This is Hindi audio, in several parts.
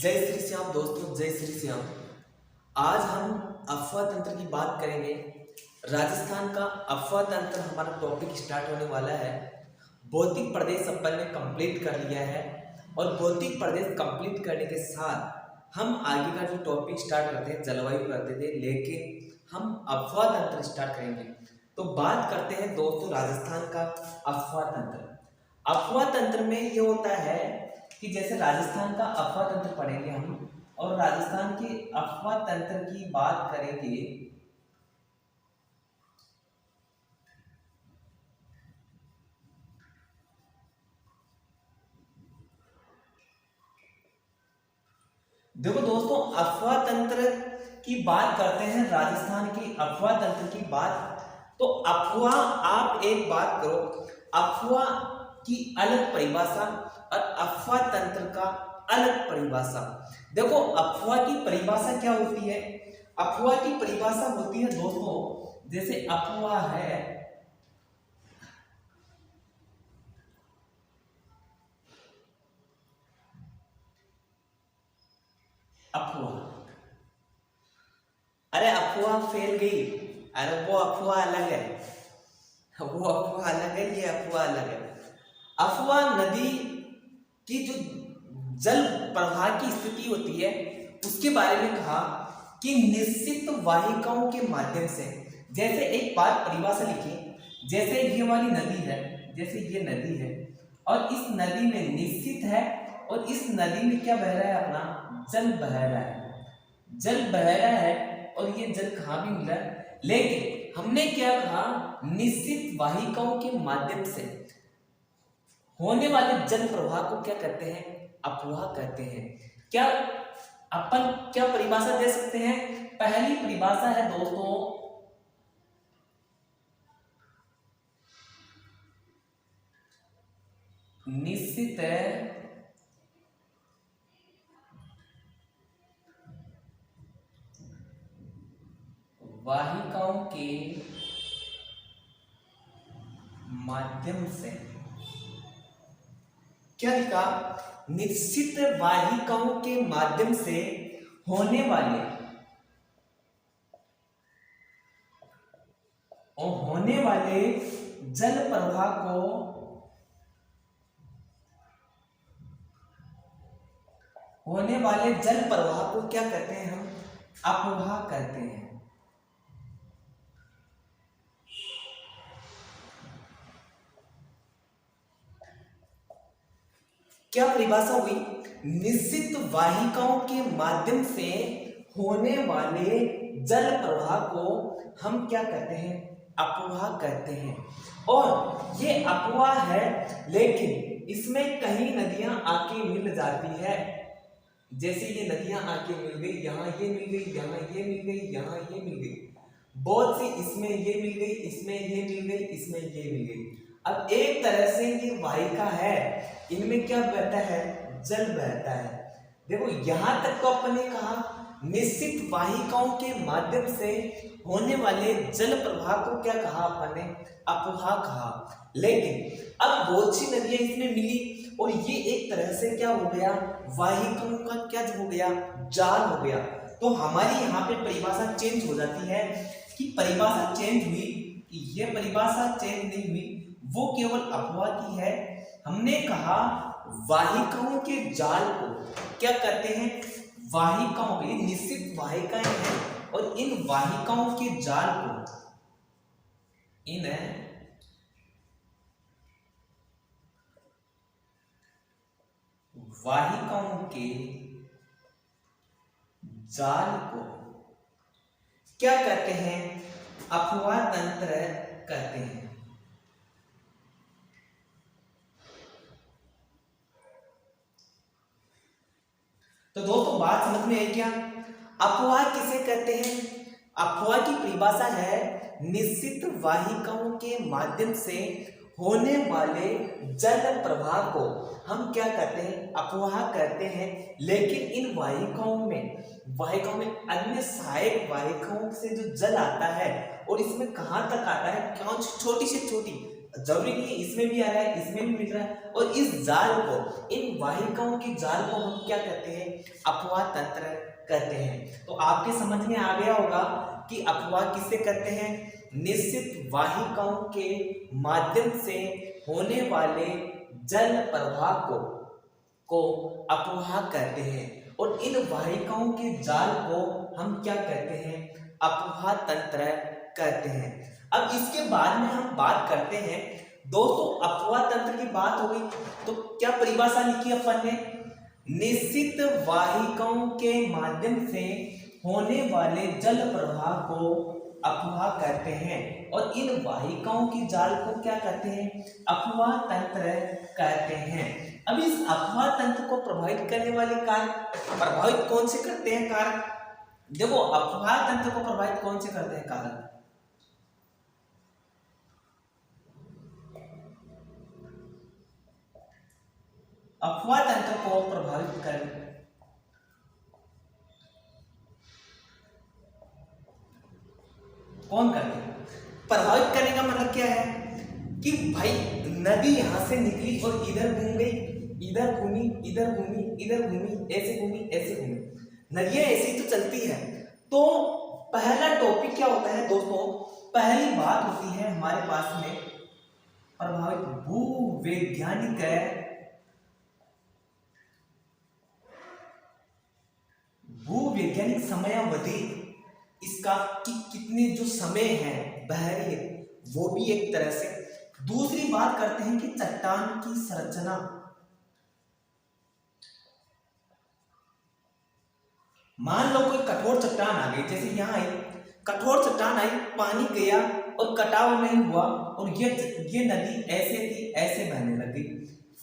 जय श्री श्याम दोस्तों, जय श्री श्याम। आज हम अफवाह तंत्र की बात करेंगे। राजस्थान का अफवाह तंत्र हमारा टॉपिक स्टार्ट होने वाला है। भौतिक प्रदेश अपन ने कंप्लीट कर लिया है और भौतिक प्रदेश कंप्लीट करने के साथ हम आगे का जो टॉपिक स्टार्ट करते हैं जलवायु करते थे, लेकिन हम अफवाह तंत्र स्टार्ट करेंगे। तो बात करते हैं दोस्तों राजस्थान का अफवाह तंत्र। अफवाह तंत्र में ये होता है कि जैसे राजस्थान का अफवाह तंत्र पढ़ेंगे हम, और राजस्थान के अफवाह तंत्र की बात करेंगे। देखो दोस्तों, अफवाह तंत्र की बात करते हैं, राजस्थान की अफवाह तंत्र की बात। तो अफवाह, आप एक बात करो, अफवाह की अलग परिभाषा और अफवाह तंत्र का अलग परिभाषा। देखो अफवाह की परिभाषा क्या होती है। अफवाह की परिभाषा होती है दोस्तों, जैसे अफवाह है अफवाह, अरे अफवाह फैल गई, अरे वो अफवाह अलग है, वो अफवाह अलग है, ये अफवाह अलग है। अफवाह नदी की जो जल प्रवाह की स्थिति होती है उसके बारे में कहा कि निश्चित वाहिकाओं के माध्यम से। जैसे एक बात परिभाषा लिखी, जैसे ये वाली नदी है, जैसे ये नदी है और इस नदी में निश्चित है, और इस नदी में क्या बह रहा है, अपना जल बह रहा है, जल बह रहा है। और ये जल कहाँ भी मिल रहा है, लेकिन हमने क्या कहा, निश्चित वाहिकाओं के माध्यम से होने वाले जल प्रवाह को क्या कहते हैं, अफवाह कहते हैं। क्या अपन क्या परिभाषा दे सकते हैं। पहली परिभाषा है दोस्तों, निश्चित वाहिकाओं के माध्यम से। क्या लिखा, निश्चित वाहिकाओं के माध्यम से होने वाले जल प्रवाह को क्या कहते हैं, हम अफवाह कहते हैं। क्या परिभाषा हुई, निश्चित वाहिकाओं के माध्यम से होने वाले जल प्रवाह को हम क्या कहते हैं, अफवाह कहते हैं। और ये अफवाह है, लेकिन इसमें कहीं नदियां आके मिल जाती है। जैसे ये नदियां आके मिल गई, यहाँ ये मिल गई, यहाँ ये मिल गई, यहाँ ये मिल गई, बहुत सी इसमें ये मिल गई, इसमें ये मिल गई, इसमें ये मिल गई। अब एक तरह से ये वाहिका है, इनमें क्या बहता है, जल बहता है। देखो यहां तक तो अपन ने कहा निश्चित वाहिकाओं के माध्यम से होने वाले जल प्रवाह को क्या कहा, अपन ने अफवाह कहा। लेकिन अब बहुत सी नदियां इसमें मिली और ये एक तरह से क्या हो गया, वाहिकाओं का क्या हो गया, जाल हो गया। तो हमारी यहाँ पे परिभाषा चेंज हो जाती है कि परिभाषा चेंज हुई, ये परिभाषा चेंज नहीं हुई, वो केवल अफवाह की है। हमने कहा वाहिकाओं के जाल को क्या कहते हैं, वाहिकाओं के निश्चित वाहिकाएं हैं, और इन वाहिकाओं के जाल को, इन वाहिकाओं के जाल को क्या कहते हैं, अफवाह तंत्र कहते हैं। तो दोस्तों बात समझ में आई क्या, अफवाह किसे कहते हैं। अफवाह की परिभाषा है निश्चित वाहिकाओं के माध्यम से होने वाले जल प्रवाह को हम क्या कहते हैं, अफवाह कहते हैं। लेकिन इन वाहिकाओं में अन्य सहायक वाहिकाओं से जो जल आता है, और इसमें कहां तक आता है, क्यों छोटी से छोटी जरूरी नहीं है इसमें भी आ रहा है, इसमें भी मिल रहा है। और इस जाल को, इन वाहिकाओं के जाल को हम क्या कहते हैं? अपवाह तंत्र कहते हैं। तो आपके समझ में आ गया होगा कि अपवाह किसे कहते हैं? निश्चित वाहिकाओं के माध्यम से होने वाले जल प्रवाह को अपवाह कहते हैं। और इन वाहिकाओं के जाल को हम क्या कहते हैं? अपवाह तंत्र कहते हैं। अब इसके बाद में हम बात करते हैं दोस्तों, अपवाह तंत्र की बात हो गई तो क्या परिभाषा लिखी अपन ने? निश्चित वाहिकाओं के माध्यम से होने वाले जल प्रवाह को अपवाह कहते हैं। और इन वाहिकाओं की जाल को क्या कहते हैं? अपवाह तंत्र कहते हैं। अब इस अपवाह तंत्र को प्रभावित करने वाले कारक, प्रभावित कौन से करते हैं कारक? देखो, अपवाह तंत्र को प्रभावित कौन से करते हैं कारक? अपवाह तंत्र को प्रभावित कर कौन करते हैं? प्रभावित करने का मतलब क्या है कि भाई नदी यहां से निकली और इधर घूम गई, इधर घूमी, इधर घूमी, इधर घूमी, ऐसे घूमी, ऐसे घूमी। नदियां ऐसी तो चलती है। तो पहला टॉपिक क्या होता है दोस्तों? पहली बात होती है हमारे पास में प्रभावित भूवैज्ञानिक समयावधि, इसका कि कितने जो समय है बह रही है, वो भी एक तरह से। दूसरी बात करते हैं कि चट्टान की संरचना। मान लो कोई कठोर चट्टान आ गई, जैसे यहाँ आई कठोर चट्टान आई, पानी गया और कटाव नहीं हुआ और ये नदी ऐसे थी, ऐसे बहने लग गई।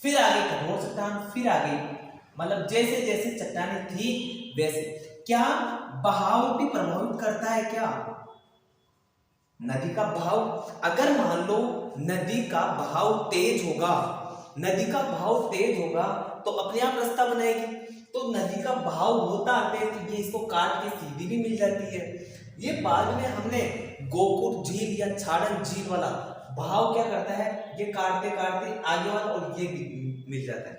फिर आ गई कठोर चट्टान, फिर आ गई, मतलब जैसे जैसे चट्टानें थी वैसे। क्या बहाव भी प्रभावित करता है क्या? नदी का बहाव, अगर मान लो नदी का बहाव तेज होगा, नदी का बहाव तेज होगा तो अपने आप रास्ता बनाएगी। तो नदी का बहाव होता है तो ये इसको काट के सीधी भी मिल जाती है। ये बाद में हमने गोकुल झील या छाड़न झील वाला बहाव क्या करता है, ये काटते काटते आगे वाला और ये भी मिल जाता है।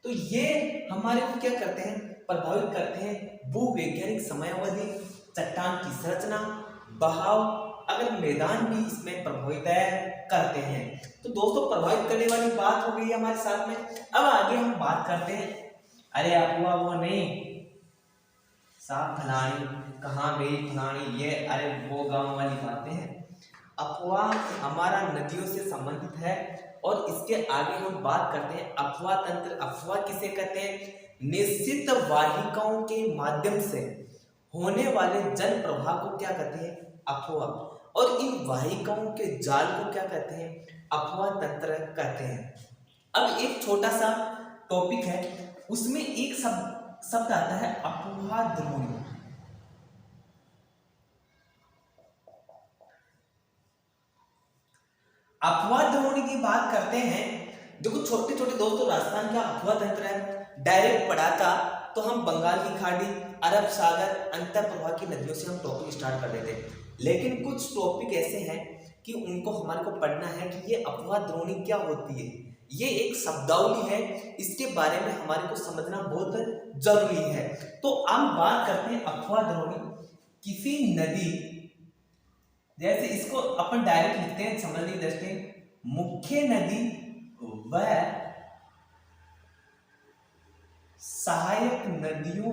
तो ये हमारे को क्या करते हैं? प्रभावित करते हैं भूवैज्ञानिक समयावधि, चट्टान की संरचना, बहाव, अगर मैदान भी इसमें प्रभावित करते हैं। तो दोस्तों प्रभावित करने वाली बात हो गई हमारे साथ में। अब आगे हम बात करते हैं, अरे अफवाह वो नहीं, साहब फलानी कहाँ गई फलानी, ये अरे वो गांव वाली बातें हैं। अफवाह हमारा नदियों से संबंधित है। और इसके आगे हम बात करते हैं अपवाह तंत्र। अपवाह किसे कहते हैं? निश्चित वाहिकाओं के माध्यम से होने वाले जल प्रवाह को क्या कहते हैं? अपवाह। और इन वाहिकाओं के जाल को क्या कहते हैं? अपवाह तंत्र कहते हैं। अब एक छोटा सा टॉपिक है, उसमें एक शब्द आता है अपवाह द्रोणी। अपवाह द्रोणी की बात करते हैं। देखो छोटे छोटे दोस्तों, राजस्थान का अपवाह तंत्र है, डायरेक्ट पढ़ा था तो हम बंगाल की खाड़ी, अरब सागर, अंतर प्रवाह की नदियों से हम टॉपिक स्टार्ट कर देते हैं। लेकिन कुछ टॉपिक ऐसे हैं कि उनको हमारे को पढ़ना है कि ये अपवाह द्रोणी क्या होती है। ये एक शब्दावली है, इसके बारे में हमारे को समझना बहुत जरूरी है। तो हम बात करते हैं अपवाह द्रोणी। किसी नदी, जैसे इसको अपन डायरेक्ट लिखते हैं समझने की दृष्टि, मुख्य नदी व सहायक नदियों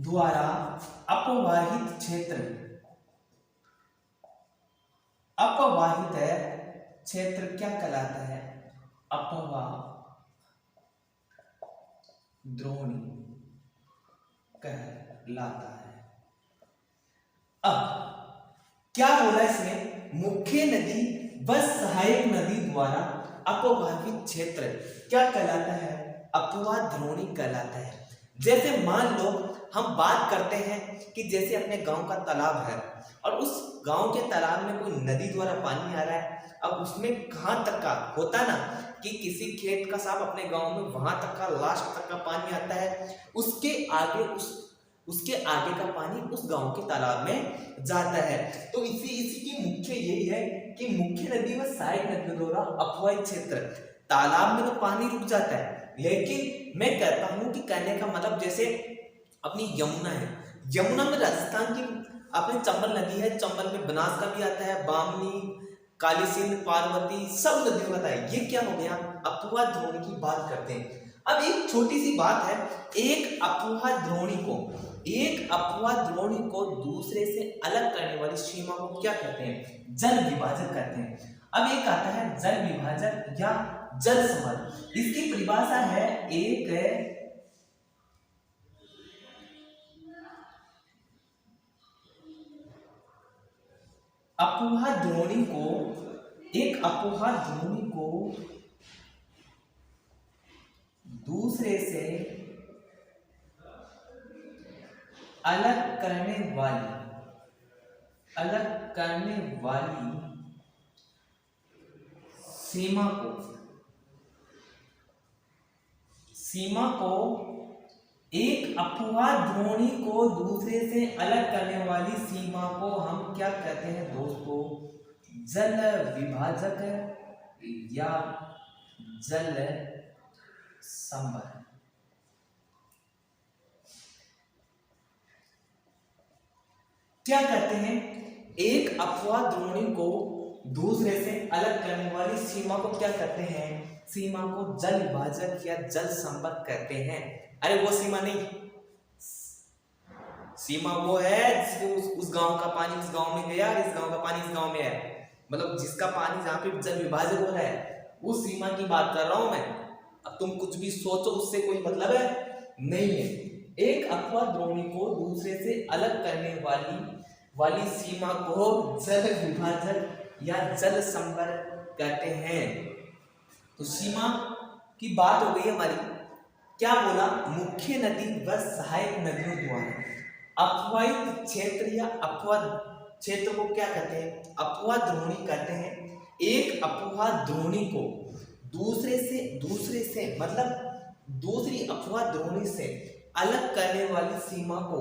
द्वारा अपवाहित क्षेत्र, क्या कहलाता है? अपवाह द्रोणी कहलाता है। अब क्या बोला इसमें? मुख्य नदी व सहायक नदी द्वारा अपवाहित क्षेत्र क्या कहलाता है? अपवाह द्रोणी कहलाता है। जैसे मान लो हम बात करते हैं कि जैसे अपने गांव का तालाब है और उस गांव के तालाब में कोई नदी द्वारा पानी आ रहा है। अब उसमें कहां तक का होता ना कि किसी खेत का साहब अपने गांव में वहां तक का लास्ट तक का पानी आता है, उसके आगे उस उसके आगे का पानी उस गांव के तालाब में जाता है। तो इसी की मुख्य यही है कि मुख्य नदी व सहायक नदियों द्वारा अपवाहित क्षेत्र, तालाब में तो पानी रुक जाता है, लेकिन मैं कहता हूं कि कहने का मतलब जैसे अपनी यमुना है, यमुना में राजस्थान की अपने चंबल नदी है, चंबल में बनास का भी आता है, बामनी, काली सिंध, पार्वती, सब नदियों का है। ये क्या हो गया, अपवाह द्रोणी की बात करते हैं। अब एक छोटी सी बात है, एक अपवाह द्रोणी को दूसरे से अलग करने वाली सीमा को क्या कहते हैं, जल विभाजक कहते हैं। अब एक आता है जल विभाजक या जल समर। इसकी परिभाषा है, एक अपवाह द्रोणी को दूसरे से अलग करने वाली सीमा को एक अपवाह द्रोणी को दूसरे से अलग करने वाली सीमा को हम क्या कहते हैं दोस्तों, जल विभाजक या जल संबर। क्या कहते हैं, एक अपवाह द्रोणी को दूसरे से अलग करने वाली सीमा को क्या कहते हैं, सीमा को जल विभाजक या जल संपर्क कहते हैं। अरे वो सीमा नहीं, सीमा वो है उस गांव का पानी इस गांव में गया, इस गांव का पानी इस गांव में है, मतलब जिसका पानी जहां पे जल विभाजक हो रहा है उस सीमा की बात कर रहा हूं मैं। अब तुम कुछ भी सोचो, उससे कोई मतलब है नहीं है। एक अपवाह द्रोणी को दूसरे से अलग करने वाली सीमा को जल विभाजक या जल संवर कहते हैं। तो सीमा की बात हो गई हमारी, क्या बोला, मुख्य नदी व सहायक नदियों द्वारा अपवाहित क्षेत्र या अपवाह क्षेत्र को क्या कहते हैं, अपवाह द्रोणी कहते हैं। एक अपवाह द्रोणी को दूसरे से मतलब दूसरी अपवाह द्रोणी से अलग करने वाली सीमा को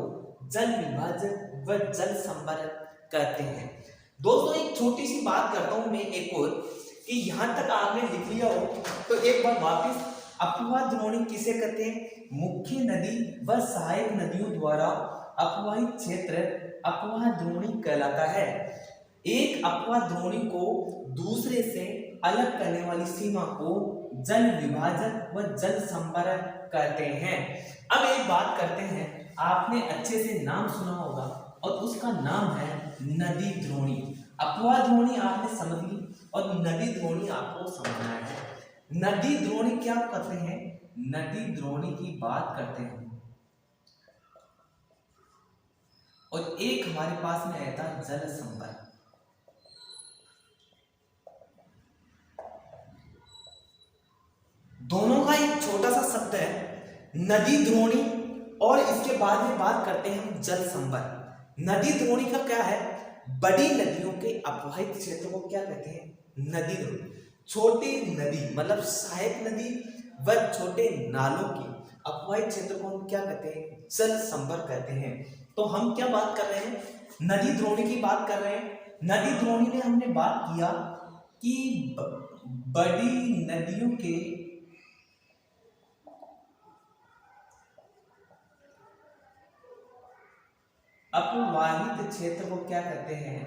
जल विभाजक व जल संवर कहते हैं। दोस्तों एक छोटी सी बात करता हूं मैं एक और, कि यहां तक आपने लिख लिया हो तो एक बार वापस, अपवाह द्रोणी किसे कहते हैं, मुख्य नदी व सहायक नदियों द्वारा अपवाहित क्षेत्र अपवाह द्रोणी कहलाता है। एक अपवाह द्रोणी को दूसरे से अलग करने वाली सीमा को जल विभाजक व जल संवर कहते हैं। अब एक बात करते हैं, आपने अच्छे से नाम सुना होगा और उसका नाम है नदी द्रोणी। अपवाह द्रोणी आपने समझ ली और नदी द्रोणी आपको समझना है। नदी द्रोणी क्या करते हैं, नदी द्रोणी की बात करते हैं। और एक हमारे पास में आया था जल संवर। दोनों का एक छोटा सा शब्द है नदी द्रोणी, और इसके बाद में बात करते हैं हम जल संवर। नदी द्रोणी का क्या है, बड़ी नदियों के अपवाहित क्षेत्र को क्या कहते हैं, नदी द्रोणी। छोटी नदी मतलब सहायक नदी व छोटे नालों की अपवाहित क्षेत्र को हम क्या कहते हैं, जल संवर कहते हैं। तो हम क्या बात कर रहे हैं, नदी द्रोणी की बात कर रहे हैं। नदी द्रोणी में हमने बात किया कि बड़ी नदियों के अपवाहित क्षेत्र को क्या कहते हैं,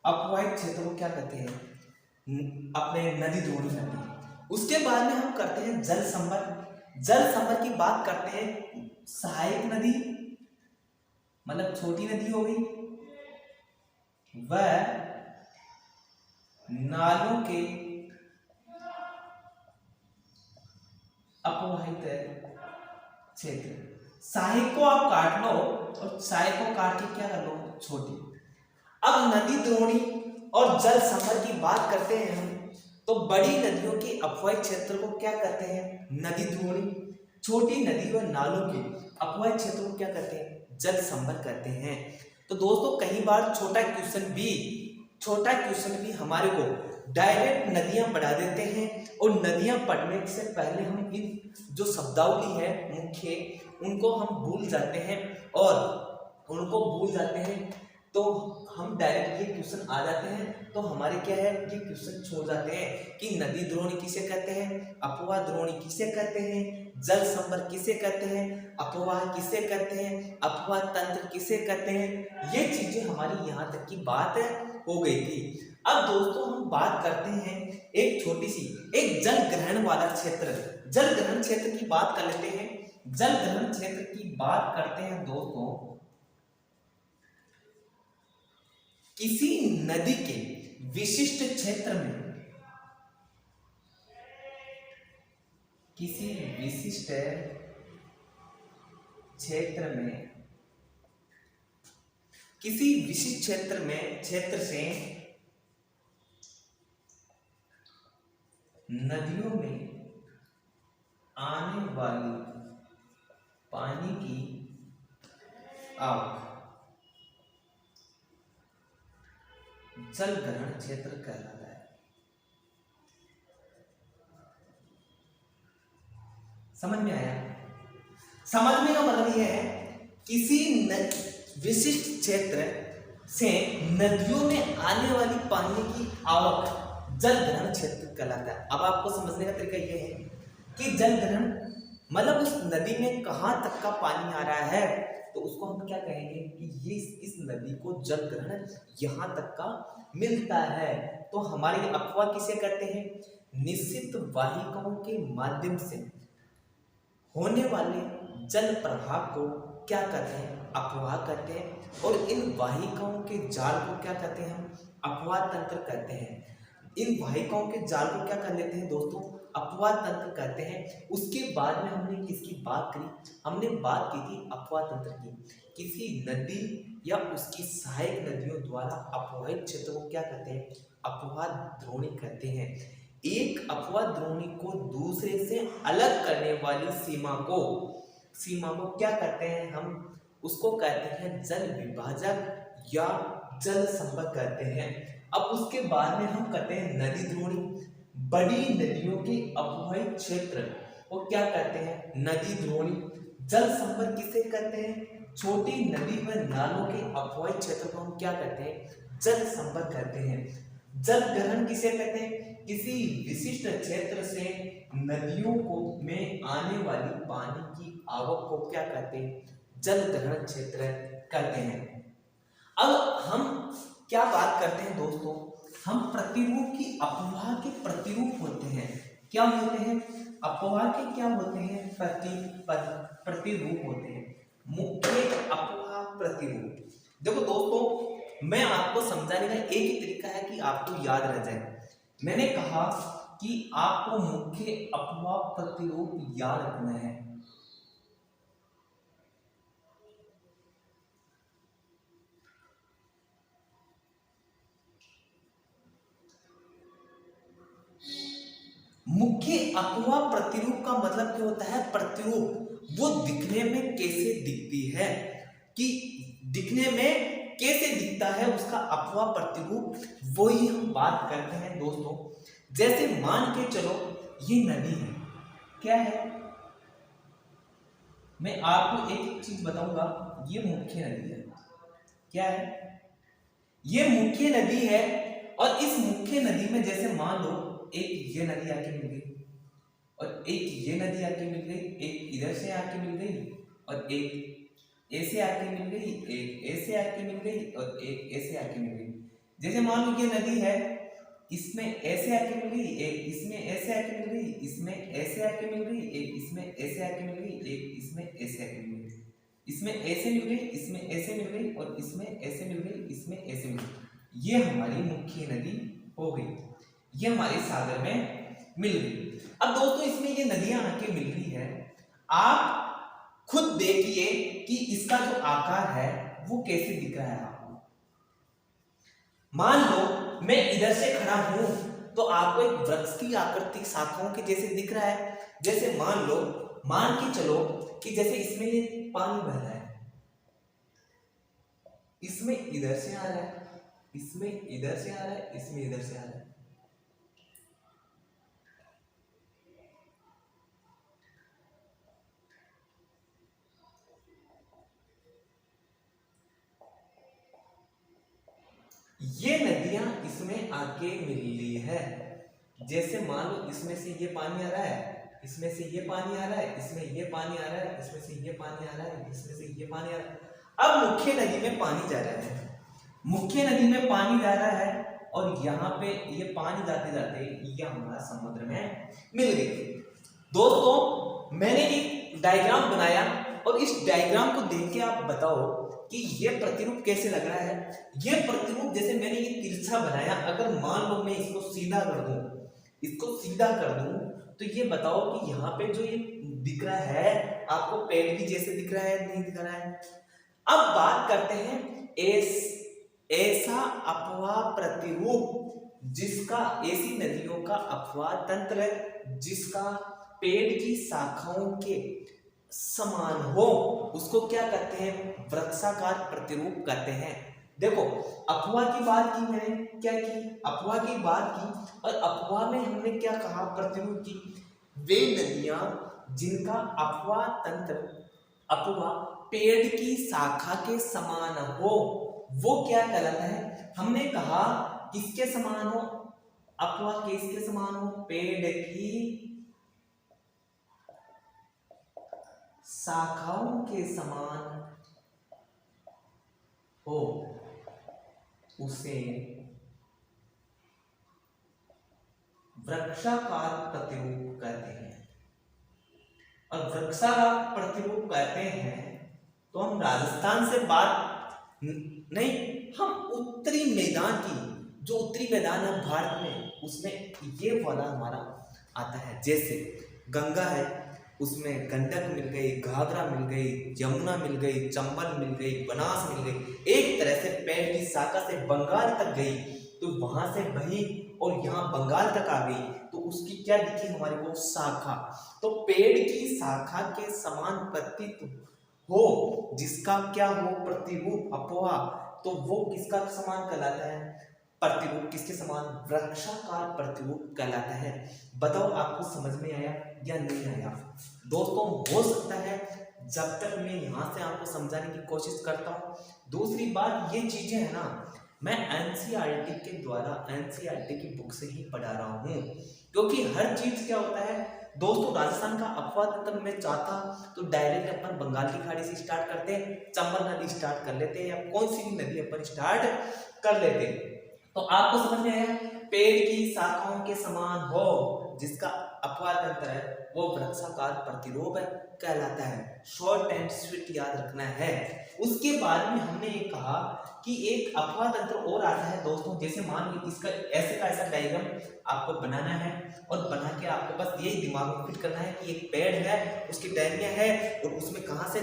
अपवाहित क्षेत्र को क्या कहते हैं, अपने नदी द्रोणी कहते हैं। उसके बाद में हम करते हैं जल संवर। जल संवर की बात करते हैं, सहायक नदी मतलब छोटी नदी हो गई व नालों के अपवाहित क्षेत्र। सहायक को आप काट लो और सहायक को काट के क्या कर लो, छोटी। अब नदी द्रोणी और जल संवर की बात करते हैं हम, तो बड़ी नदियों के अपवाहित क्षेत्र को क्या कहते हैं, नदी द्रोणी। छोटी नदी व नालों के अपवाहित क्षेत्र को क्या कहते हैं, जल संवर कहते हैं। तो दोस्तों कई बार छोटा क्वेश्चन भी हमारे को डायरेक्ट नदियां पढ़ा देते हैं, और नदियां पढ़ने से पहले हम इन जो शब्दावली है मुख्य उनको हम भूल जाते हैं, और उनको भूल जाते हैं तो हम डायरेक्ट ये क्वेश्चन आ जाते हैं, तो हमारे क्या है, ये क्वेश्चन छोड़ जाते हैं कि नदी द्रोणी किसे कहते हैं, अपवाह द्रोणी किसे कहते हैं, जल संभर किसे कहते हैं, अपवाह किसे कहते हैं, अपवाह तंत्र किसे कहते हैं। ये चीजें हमारी यहाँ तक की बात हो गई थी। अब दोस्तों हम बात करते हैं एक छोटी सी, एक जल ग्रहण वाला क्षेत्र, जल ग्रहण क्षेत्र की बात कर लेते हैं। जल ग्रहण क्षेत्र की बात करते हैं दोस्तों, किसी नदी के विशिष्ट क्षेत्र में, किसी विशिष्ट क्षेत्र में, किसी विशिष्ट क्षेत्र में, क्षेत्र से नदियों में आने वाली पानी की आवक जल ग्रहण क्षेत्र कहलाता है। समझ में आया? समझने का मतलब यह है किसी विशिष्ट क्षेत्र से नदियों में आने वाली पानी की आवक जल ग्रहण क्षेत्र कहलाता है। अब आपको समझने का तरीका यह है कि जल ग्रहण मतलब उस नदी में कहां तक का पानी आ रहा है, तो उसको हम क्या कहेंगे कि ये इस नदी को जल ग्रहण यहां तक का मिलता है। तो हमारे अपवाह किसे कहते हैं, निश्चित वाहिकाओं के माध्यम से होने वाले जल प्रवाह को क्या कहते हैं, अपवाह कहते हैं। और इन वाहिकाओं के जाल को क्या कहते हैं, हम अपवाह तंत्र कहते हैं। इन वाहिकाओं के जाल को क्या कर लेते हैं दोस्तों, अपवाह तंत्र कहते हैं। उसके बाद में हमने किसकी बात करी, हमने बात की थी अपवाह तंत्र की। किसी नदी या उसकी सहायक नदियों द्वारा अपवाहित क्षेत्र को क्या कहते हैं, अपवाह द्रोणी कहते हैं। एक अपवाह द्रोणी को दूसरे से अलग करने वाली सीमा को क्या कहते हैं, हम उसको कहते हैं जल विभाजक या जल संपर्क कहते हैं। अब उसके बाद में हम कहते हैं नदी द्रोणी। बड़ी नदियों के अपवाहित क्षेत्र को क्या कहते हैं, नदी द्रोणी। जल संपर्क किसे कहते हैं, छोटी नदी व नालों के अपवाहित क्षेत्र को हम क्या कहते हैं, जल संपर्क कहते हैं। जल ग्रहण किसे कहते हैं, किसी विशिष्ट क्षेत्र से नदियों को में आने वाली पानी की आवक को क्या कहते हैं, जल ग्रहण क्षेत्र कहते हैं। अब हम क्या बात करते हैं दोस्तों, हम प्रतिरूप की अपवाह के प्रतिरूप होते हैं। क्या होते हैं, अपवाह के क्या होते हैं, प्रतिरूप होते हैं। मुख्य अपवाह प्रतिरूप। देखो दोस्तों, मैं आपको समझाने का एक ही तरीका है कि आपको याद रह जाए। मैंने कहा कि आपको मुख्य अपवाह प्रतिरूप याद रखना है। मुख्य अपवाह प्रतिरूप का मतलब क्या होता है, प्रतिरूप वो दिखने में कैसे दिखती है, कि दिखने में कैसे दिखता है उसका अपवाह प्रतिरूप, वही हम बात करते हैं दोस्तों। जैसे मान के चलो ये नदी है, क्या है, मैं आपको एक चीज बताऊंगा, ये मुख्य नदी है, क्या है, ये मुख्य नदी है। और इस मुख्य नदी में जैसे मान लो एक ये नदी आके मिल गई, और एक ये नदी आके मिल गई, एक इधर से आके मिल गई, और एक ऐसे आके मिल गई, एक ऐसे आके मिल गई, और एक ऐसे आके मिल गई। जैसे मान लो ये नदी है, इसमें ऐसे आके मिल गई, एक इसमें ऐसे आके मिल गई, इसमें ऐसे आके मिल गई, एक इसमें ऐसे आके मिल गई, एक इसमें ऐसे आके मिल गई, इसमें ऐसे मिल गई, इसमें ऐसे मिल गई, और इसमें ऐसे मिल गई, इसमें ऐसे मिल गई। ये हमारी मुख्य नदी हो गई, ये हमारे सागर में मिल गई। अब दोस्तों इसमें ये नदियां आके मिल रही है, आप खुद देखिए कि इसका जो आकार है वो कैसे दिख रहा है आपको। मान लो मैं इधर से खड़ा हूं तो आपको एक वृक्ष की आकृति शाखाओं के जैसे दिख रहा है। जैसे मान के चलो कि जैसे इसमें ये पानी बह रहा है, इसमें इधर से आ रहा है, इसमें इधर से आ रहा है, इसमें इधर से आ रहा है। ये नदियां इसमें आके मिल रही है। जैसे मान लो इसमें से ये पानी आ रहा है, इसमें से ये पानी आ रहा है, इसमें ये पानी आ रहा है, इसमें से ये पानी आ रहा है, इसमें से ये पानी आ रहा है। अब मुख्य नदी में पानी जा रहा है, मुख्य नदी में पानी जा रहा है और यहाँ पे ये पानी जाते जाते ये हमारा समुद्र में मिल गई। दोस्तों मैंने एक डायग्राम बनाया और इस डायग्राम को देख के आप बताओ कि ये प्रतिरूप कैसे लग रहा है। ये प्रतिरूप जैसे मैंने ये तिरछा बनाया, अगर मान लो मैं इसको सीधा कर दूं, इसको सीधा कर दूं तो ये बताओ कि यहाँ पे जो ये दिख रहा है आपको पेड़ की जैसे दिख रहा है, नहीं दिख रहा है। अब बात करते हैं ऐसा अपवाह प्रतिरूप जिसका, ऐसी नदियों का अपवाह तंत्र जिसका पेड़ की शाखाओं के समान हो, उसको क्या कहते हैं, वृक्षाकार प्रतिरूप कहते हैं। देखो अपवाह की बात की मैंने, क्या की अपवाह की बात की, और अपवाह में हमने क्या कहा, प्रतिरूप की वे नदियां जिनका अपवाह तंत्र, अपवाह पेड़ की शाखा के समान हो, वो क्या कहलाता है। हमने कहा किसके समान हो, अपवाह किसके समान हो, पेड़ की शाखाओं के समान हो, उसे वृक्षाकार प्रतिरूप कहते हैं। और वृक्षाकार प्रतिरूप कहते हैं तो हम राजस्थान से बात नहीं, हम उत्तरी मैदान की, जो उत्तरी मैदान है भारत में, उसमें ये वाला हमारा आता है। जैसे गंगा है, उसमें गंडक मिल गई, घाघरा मिल गई, यमुना मिल गई, चंबल मिल गई, बनास मिल गई, एक तरह से पेड़ की शाखा से बंगाल तक गई, तो वहां से बही और यहाँ बंगाल तक आ गई, तो उसकी क्या दिखी हमारे को, शाखा। तो पेड़ की शाखा के समान प्रतीत हो, जिसका क्या हो, प्रतिरूप, अपवाह, तो वो किसका समान कहलाता है, प्रतिरूप किसके समान, वृक्षाकार प्रतिरूप कहलाता है। बताओ आपको समझ में आया या नहीं आया। दोस्तों हो सकता है जब तक मैं यहाँ से आपको समझाने की कोशिश करता हूँ। दूसरी बात, ये चीजें है ना, मैं एनसीईआरटी के द्वारा, एनसीईआरटी की बुक से ही पढ़ा रहा हूँ, क्योंकि हर चीज क्या होता है दोस्तों, राजस्थान का अपवाह तंत्र मैं चाहता तो डायरेक्ट अपन बंगाल की खाड़ी से स्टार्ट करते, चंबल नदी स्टार्ट कर लेते, या कौन सी भी नदी अपन स्टार्ट कर लेते। तो आपको समझ में आया, पेड़ की शाखाओं के समान हो, जिसका अपवाह तंत्र है, वो वृक्षाकार प्रतिरूप कहलाता है। शॉर्ट एंड स्वीट याद रखना है। उसके बाद में हमने ये कहा कि एक अपवाह तंत्र और आता है दोस्तों, जैसे मान लो इसका ऐसे का ऐसा डायग्राम आपको बनाना है, और बना के आपको बस यही दिमाग में फिट करना है कि एक पेड़ है, उसकी टहनियां है, और उसमें कहां से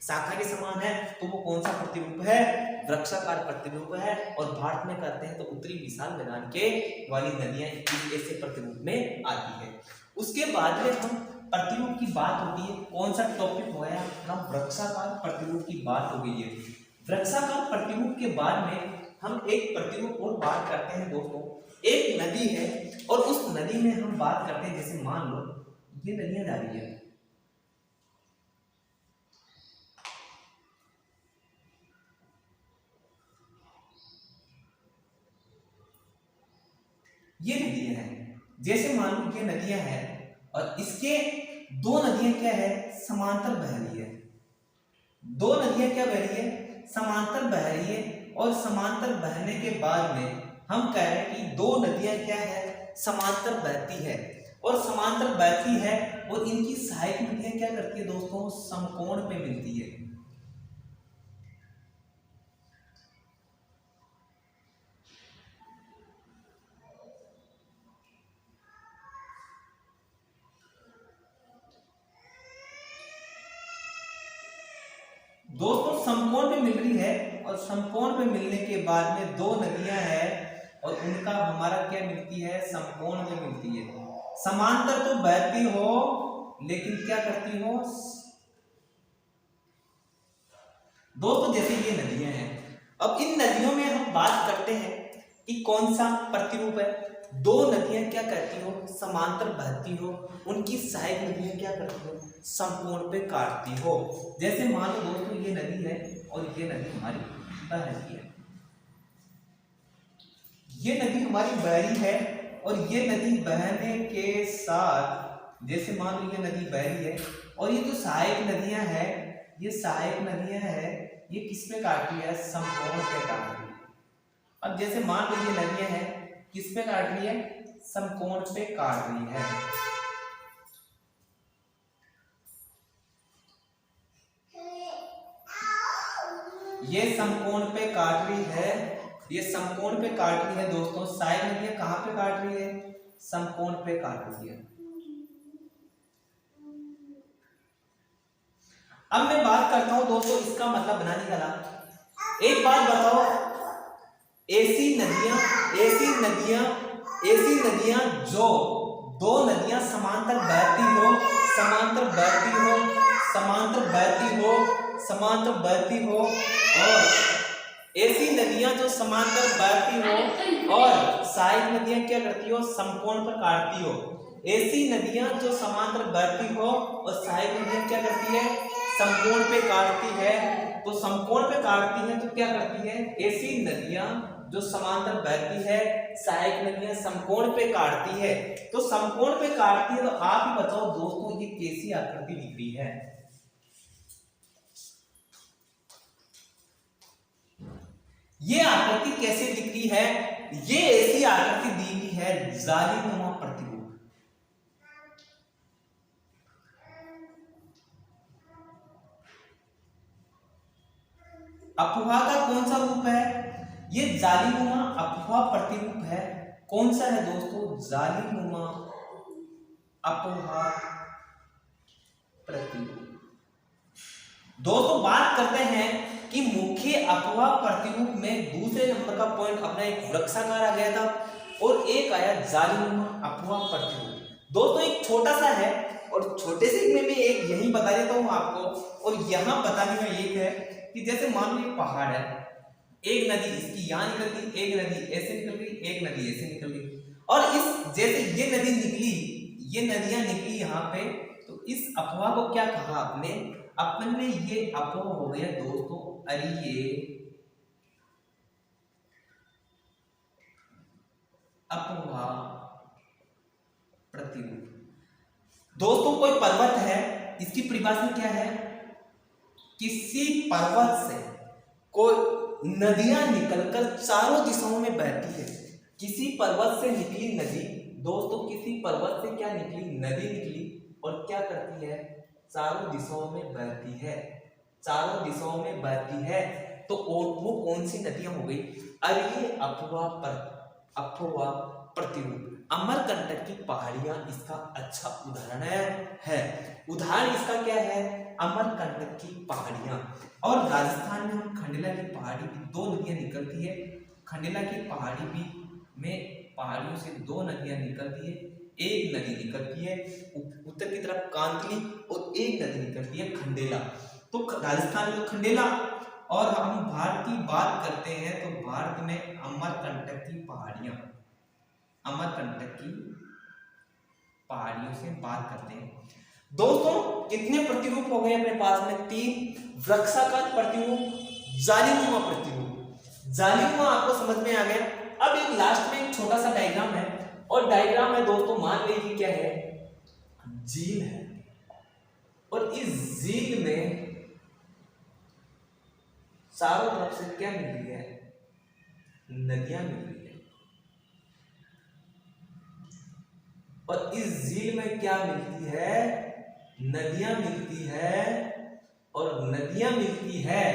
शाखा के समान है, तो वो कौन सा प्रतिरूप है, वृक्षाकार प्रतिरूप है। और भारत में करते हैं तो उत्तरी विशाल मैदान के वाली नदियां ऐसे प्रतिरूप में आती है। उसके बाद में हम प्रतिरूप की बात होती है, कौन सा टॉपिक हो गया अपना, वृक्षाकार प्रतिरूप की बात हो गई है। वृक्षाकार प्रतिरूप के बाद में हम एक प्रतिरूप और बात करते हैं दोस्तों, एक नदी है और उस नदी में हम बात करते हैं, जैसे मान लो ये नदियां जा रही है, ये नदियां हैं, जैसे मान लो ये नदियां हैं और इसके दो नदियां क्या है, समांतर बह रही है, दो नदियां क्या बह रही है, समांतर बह रही है। और समांतर बहने के बाद में हम कह रहे हैं कि दो नदियां क्या है, समांतर बहती है, और समांतर बहती है और इनकी सहायक नदियां क्या करती है दोस्तों, समकोण पे मिलती है। दोस्तों समकोण पे मिल रही है, और समकोण पे मिलने के बाद में दो नदियां हैं और उनका हमारा क्या मिलती है, समकोण में मिलती है। समांतर तो बहती हो लेकिन क्या करती हो दोस्तों, जैसे ये नदियां हैं, अब इन नदियों में हम बात करते हैं कि कौन सा प्रतिरूप है। दो नदियां क्या करती हो, समांतर बहती हो, उनकी सहायक नदियां क्या करती हो, समकोण पे काटती हो। जैसे मान लो दोस्तों ये नदी है और ये नदी हमारी बह रही है, ये नदी हमारी बह रही है और ये नदी बहने के साथ, जैसे मान लो ये नदी बह रही है और ये जो सहायक नदियां हैं, ये सहायक नदियां हैं, ये किस पे काट रही है? समकोण पे काट रही है। अब जैसे मान लो ये नदियां हैं, किस पे काट रही है? समकोण पे काट रही है। ये समकोण पे काट रही है, ये समकोण पे काट रही है दोस्तों। सहायक नदियां कहां पे काट रही है? समकोण पे काट रही है। अब मैं बात करता हूं दोस्तों इसका मतलब बनाने का। एक बात बताओ, ऐसी नदियां जो दो नदियां समांतर बहती हो, समांतर बहती हो, समांतर बहती हो, समांतर बहती हो, और ऐसी नदियां जो समांतर बहती हो और सहायक नदियां क्या करती हो? समकोण पर काटती हो। ऐसी नदियां जो समांतर बहती हो और सहायक नदियां क्या करती है? समकोण पे काटती है। तो समकोण पे काटती है तो क्या करती है? ऐसी नदियां जो समांतर बहती है, सहायक नदियां समकोण पे काटती है। तो समकोण पे काटती है तो आप ही बताओ दोस्तों ये कैसी आकृति दिख रही है? ये आकृति कैसे दिख रही है? ये ऐसी आकृति दी गई है जालीनुमा प्रतिरूप। अफवाह का कौन सा रूप है? ये जालीनुमा अफवाह प्रतिरूप है। कौन सा है दोस्तों? जालीनुमा अफवाह प्रतिरूप। दोस्तों बात करते हैं कि मुख्य अफवाह प्रतिरूप में दूसरे नंबर का पॉइंट अपना एक वृक्षाकार आ गया था और एक आया जालीनुमा अफवाह प्रतिरूप। दोस्तों एक छोटा सा है और छोटे से में एक यही बता देता हूं आपको, और यहां बताने का ये है कि जैसे मान लो पहाड़ है, एक नदी इसकी यहां निकल गई, एक नदी ऐसे निकल गई, एक नदी ऐसे निकल गई, और इस जैसे ये नदी निकली, ये नदियां निकली यहाँ पे, तो इस अफवाह को क्या कहा अपन ने ये अफवाह हो गया दोस्तों अरिये अफवाह प्रतिरूप। दोस्तों कोई पर्वत है, इसकी परिभाषा क्या है? किसी पर्वत से कोई नदियां निकलकर चारों दिशाओं में बहती है। किसी पर्वत से निकली नदी, दोस्तों किसी पर्वत से क्या निकली? नदी निकली और क्या करती है? चारों दिशाओं में बहती है, चारों दिशाओं में बहती है। तो वो कौन सी नदियां हो गई? अरिये अफवाह प्रतिरूप। अमरकंटक की पहाड़ियां इसका अच्छा उदाहरण है। उदाहरण इसका क्या है? अमरकंटक की पहाड़ियां। और राजस्थान में हम खंडेला की पहाड़ी भी, दो नदियां निकलती है। खंडेला की पहाड़ी भी में पहाड़ियों से दो नदियां निकलती है। एक नदी निकलती है उत्तर की तरफ कांतली और एक नदी निकलती है खंडेला। तो राजस्थान में खंडेला, और हम भारत की बात करते हैं तो भारत में अमरकंटक की पहाड़ियां, अमरकंटक की पहाड़ियों से बात करते हैं। दोस्तों कितने प्रतिरूप हो गए अपने पास में? 3। वृक्षाकार प्रतिरूप, जालीनुमा प्रतिरूप। जालीनुमा आपको समझ में आ गया। अब एक लास्ट में एक छोटा सा डायग्राम है, और डायग्राम है दोस्तों मान लीजिए क्या है? झील है, और इस झील में चारों तरफ से क्या मिल रही है? नदियां मिल रही है। और इस झील में क्या मिलती है? नदियां मिलती है। और नदियां मिलती है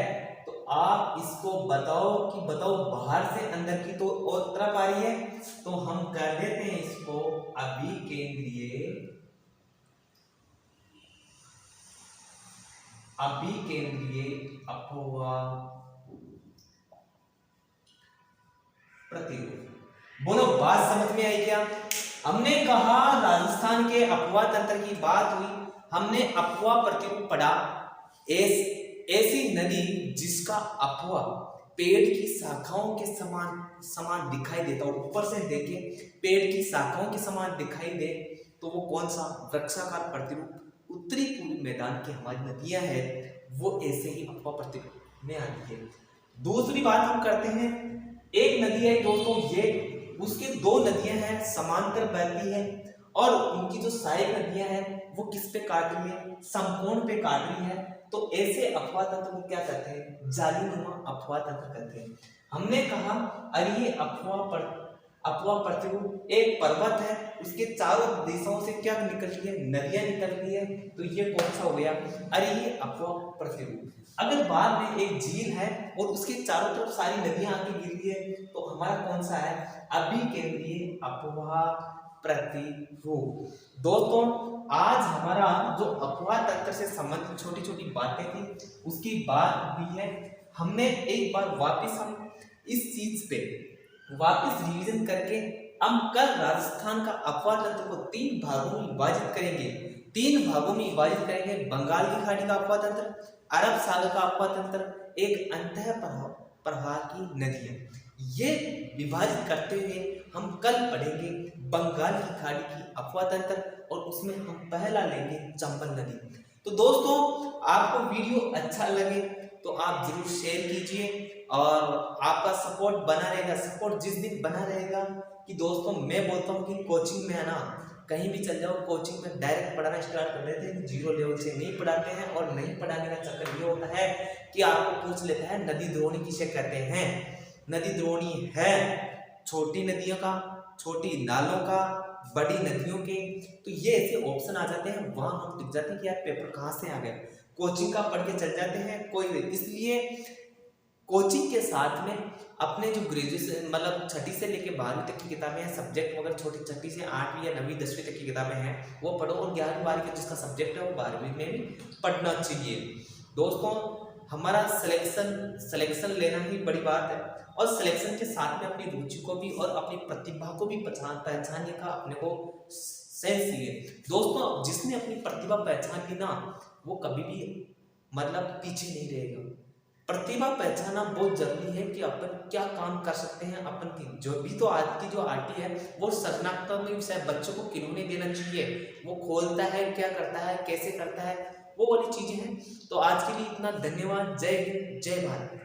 तो आप इसको बताओ कि बताओ बाहर से अंदर की तो और तरफ आ रही है, तो हम कर देते हैं इसको अभिकेंद्रीय अफवाह प्रतिरूप। बोलो बात समझ में आई क्या? हमने कहा राजस्थान के अफवाह तंत्र की बात हुई, हमने अफवाह प्रतिरूप पढ़ा। ऐसी नदी जिसका अफवाह पेड़ की शाखाओं के समान दिखाई देता हो, ऊपर से देखे पेड़ की शाखाओं के समान दिखाई दे, तो वो कौन सा? वृक्षाकार प्रतिरूप। उत्तरी पूर्वी मैदान की हमारी नदियां हैं वो ऐसे ही अफवाह प्रतिरूप में आती है। दूसरी बात हम करते हैं, एक नदी है दोस्तों ये उसके दो नदियां हैं समांतर बहती है और उनकी जो सहायक नदियां हैं वो किस पे काट रही है, समकोण पे काट रही है। तो ऐसे अपवाह तंत्र को क्या कहते हैं, जालीनुमा अपवाह तंत्र कहते हैं। हमने कहा अरे ये अपवाह प्रतिरूप एक पर्वत है, उसके चारों दिशाओं से क्या निकलती है, नदियां निकलती है, तो ये कौन सा हो गया, अरे ये अपवाह प्रतिरूप। अगर बाद में एक झील है और उसके चारों तरफ सारी नदियां आके गिरती है तो हमारा कौन सा है, अभिकेंद्रीय अपवाह प्रतिरूप। दोस्तों आज हमारा जो अपवाह तंत्र से संबंधित छोटी छोटी बातें थी उसकी बात हुई है। हमने एक बार वापस हम इस चीज पे वापस रिवीजन करके हम कल राजस्थान का अपवाह तंत्र को 3 भागों में विभाजित करेंगे। 3 भागों में विभाजित करेंगे, बंगाल की खाड़ी का अपवाह तंत्र, अरब सागर का अपवाह तंत्र, एक अंतः प्रवाह की नदियां। ये विभाजित करते हुए हम कल पढ़ेंगे बंगाल की खाड़ी की अपवाह तंत्र और उसमें हम पहला लेंगे चंबल नदी। तो दोस्तों आपको वीडियो अच्छा लगे तो आप जरूर शेयर कीजिए और आपका सपोर्ट बना रहेगा। सपोर्ट जिस दिन बना रहेगा कि दोस्तों मैं बोलता हूँ कि कोचिंग में है ना, कहीं भी चल जाओ कोचिंग में डायरेक्ट पढ़ाना स्टार्ट कर देते हैं, 0 लेवल से नहीं पढ़ाते हैं। और नहीं पढ़ाने का चक्कर ये होता है कि आपको पूछ लेता है नदी द्रोणी किसे कहते हैं। नदी द्रोणी है छोटी नदियों का, छोटी नालों का, बड़ी नदियों के। तो ये ऐसे ऑप्शन आ जाते हैं, वहां हम टिक जाते हैं कि यार पेपर कहाँ से आ गए, कोचिंग का पढ़ के चल जाते हैं कोई। इसलिए कोचिंग के साथ में अपने जो ग्रेजुएशन मतलब 6ठी से लेकर 12वीं तक की किताबें हैं, सब्जेक्ट वगैरह छोटी 6ठी से 8वीं या 9वीं 10वीं तक की किताबें हैं वो पढ़ो, और 11वीं 12वीं का जिसका सब्जेक्ट है वो 12वीं में भी पढ़ना चाहिए। दोस्तों हमारा सिलेक्शन लेना ही बड़ी बात है, और सिलेक्शन के साथ में अपनी रुचि को भी और अपनी प्रतिभा को भी पहचानने का अपने को सेंस चाहिए। दोस्तों जिसने अपनी प्रतिभा पहचान ली ना वो कभी भी मतलब पीछे नहीं रहेगा। प्रतिभा पहचानना बहुत जरूरी है कि अपन क्या काम कर सकते हैं। अपन की जो भी तो आज की जो आरटी है वो सृजनात्मक विषय बच्चों को किन्होंने देना चाहिए, वो खोलता है, क्या करता है, कैसे करता है, वो वाली चीजें हैं। तो आज के लिए इतना, धन्यवाद। जय हिंद, जय भारत।